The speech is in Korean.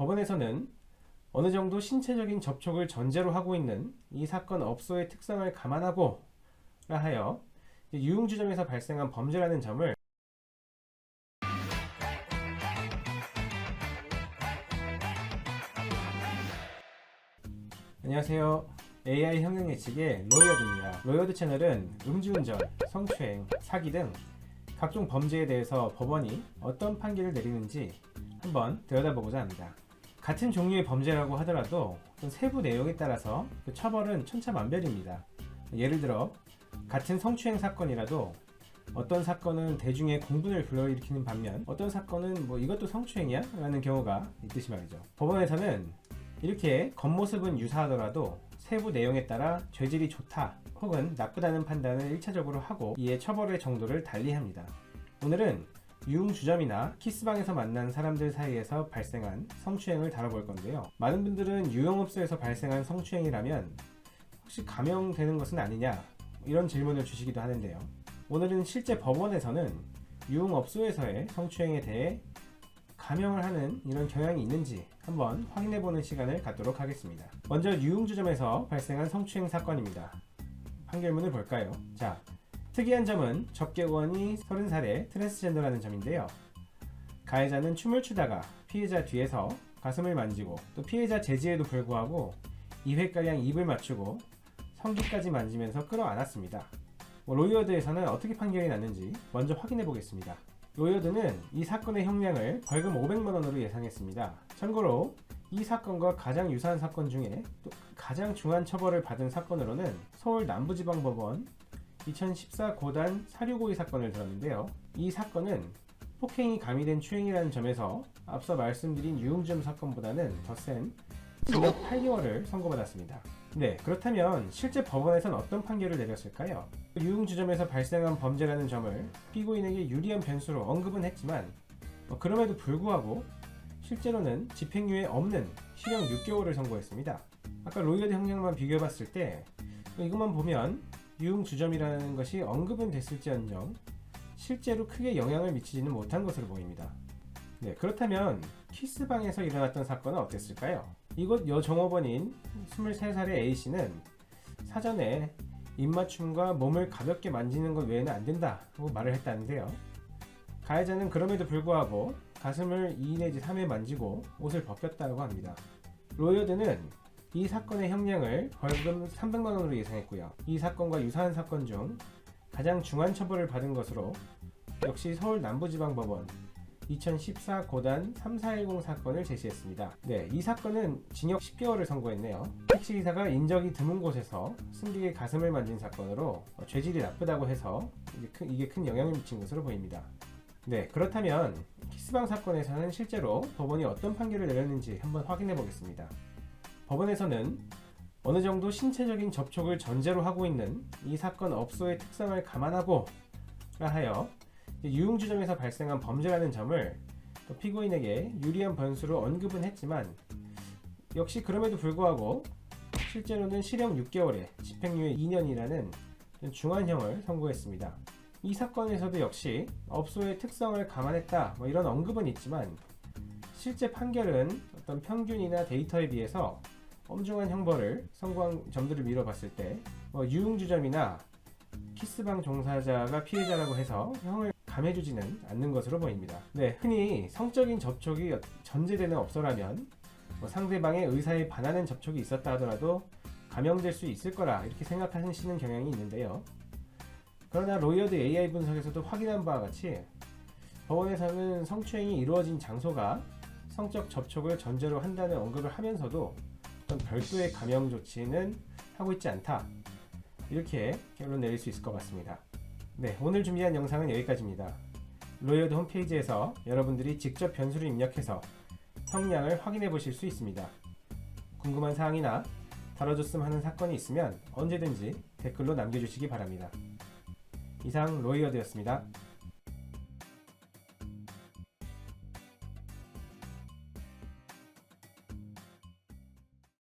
법원에서는 어느 정도 신체적인 접촉을 전제로 하고 있는 이 사건 업소의 특성을 감안하고 라 하여 유흥주점에서 발생한 범죄라는 점을 안녕하세요. AI 형용 예측의 로이어드입니다. 로이어드 채널은 음주운전, 성추행, 사기 등 각종 범죄에 대해서 법원이 어떤 판결을 내리는지 한번 들여다보고자 합니다. 같은 종류의 범죄라고 하더라도 세부 내용에 따라서 그 처벌은 천차만별입니다. 예를 들어 같은 성추행 사건이라도 어떤 사건은 대중의 공분을 불러일으키는 반면 어떤 사건은 이것도 성추행이야? 라는 경우가 있듯이 말이죠. 법원에서는 이렇게 겉모습은 유사하더라도 세부 내용에 따라 죄질이 좋다 혹은 나쁘다는 판단을 1차적으로 하고 이에 처벌의 정도를 달리합니다. 오늘은 유흥주점이나 키스방에서 만난 사람들 사이에서 발생한 성추행을 다뤄볼 건데요. 많은 분들은 유흥업소에서 발생한 성추행이라면 혹시 감형되는 것은 아니냐 이런 질문을 주시기도 하는데요. 오늘은 실제 법원에서는 유흥업소에서의 성추행에 대해 감형을 하는 이런 경향이 있는지 한번 확인해보는 시간을 갖도록 하겠습니다. 먼저 유흥주점에서 발생한 성추행 사건입니다. 판결문을 볼까요? 자, 특이한 점은 접객원이 30살의 트랜스젠더라는 점인데요. 가해자는 춤을 추다가 피해자 뒤에서 가슴을 만지고 또 피해자 제지에도 불구하고 2회가량 입을 맞추고 성기까지 만지면서 끌어안았습니다. 로이어드에서는 어떻게 판결이 났는지 먼저 확인해 보겠습니다. 로이어드는 이 사건의 형량을 벌금 500만원으로 예상했습니다. 참고로 이 사건과 가장 유사한 사건 중에 또 가장 중한 처벌을 받은 사건으로는 서울 남부지방법원 2014 고단 사류고의 사건을 들었는데요. 이 사건은 폭행이 가미된 추행이라는 점에서 앞서 말씀드린 유흥주점 사건보다는 더 센 징역 8개월을 선고받았습니다. 네, 그렇다면 실제 법원에선 어떤 판결을 내렸을까요? 유흥주점에서 발생한 범죄라는 점을 피고인에게 유리한 변수로 언급은 했지만 그럼에도 불구하고 실제로는 집행유예 없는 실형 6개월을 선고했습니다. 아까 로이어드 형량만 비교해봤을 때 이것만 보면 유흥주점이라는 것이 언급은 됐을지언정 실제로 크게 영향을 미치지는 못한 것으로 보입니다. 네, 그렇다면 키스방에서 일어났던 사건은 어땠을까요? 이곳 여종업원인 23살의 A씨는 사전에 입맞춤과 몸을 가볍게 만지는 것 외에는 안 된다고 말을 했다는데요. 가해자는 그럼에도 불구하고 가슴을 2 내지 3회 만지고 옷을 벗겼다고 합니다. 로이어드는 이 사건의 형량을 벌금 300만원으로 예상했고요. 이 사건과 유사한 사건 중 가장 중한 처벌을 받은 것으로 역시 서울 남부지방법원 2014 고단 3410 사건을 제시했습니다. 네, 이 사건은 징역 10개월을 선고했네요. 택시기사가 인적이 드문 곳에서 승객의 가슴을 만진 사건으로 죄질이 나쁘다고 해서 이게 큰 영향을 미친 것으로 보입니다. 네, 그렇다면 키스방 사건에서는 실제로 법원이 어떤 판결을 내렸는지 한번 확인해 보겠습니다. 법원에서는 어느 정도 신체적인 접촉을 전제로 하고 있는 이 사건 업소의 특성을 감안하고 라 하여 유흥주점에서 발생한 범죄라는 점을 또 피고인에게 유리한 변수로 언급은 했지만 역시 그럼에도 불구하고 실제로는 실형 6개월에 집행유예 2년이라는 중한형을 선고했습니다. 이 사건에서도 역시 업소의 특성을 감안했다 이런 언급은 있지만 실제 판결은 어떤 평균이나 데이터에 비해서 엄중한 형벌을 선고한 점들을 미뤄봤을 때 유흥주점이나 키스방 종사자가 피해자라고 해서 형을 감해주지는 않는 것으로 보입니다. 네, 흔히 성적인 접촉이 전제되는 업소라면 상대방의 의사에 반하는 접촉이 있었다 하더라도 감형될 수 있을 거라 이렇게 생각하시는 경향이 있는데요. 그러나 로이어드 AI 분석에서도 확인한 바와 같이 법원에서는 성추행이 이루어진 장소가 성적 접촉을 전제로 한다는 언급을 하면서도 어떤 별도의 감형 조치는 하고 있지 않다 이렇게 결론 내릴 수 있을 것 같습니다. 네, 오늘 준비한 영상은 여기까지입니다. 로이어드 홈페이지에서 여러분들이 직접 변수를 입력해서 형량을 확인해 보실 수 있습니다. 궁금한 사항이나 다뤄줬으면 하는 사건이 있으면 언제든지 댓글로 남겨주시기 바랍니다. 이상 로이어드였습니다.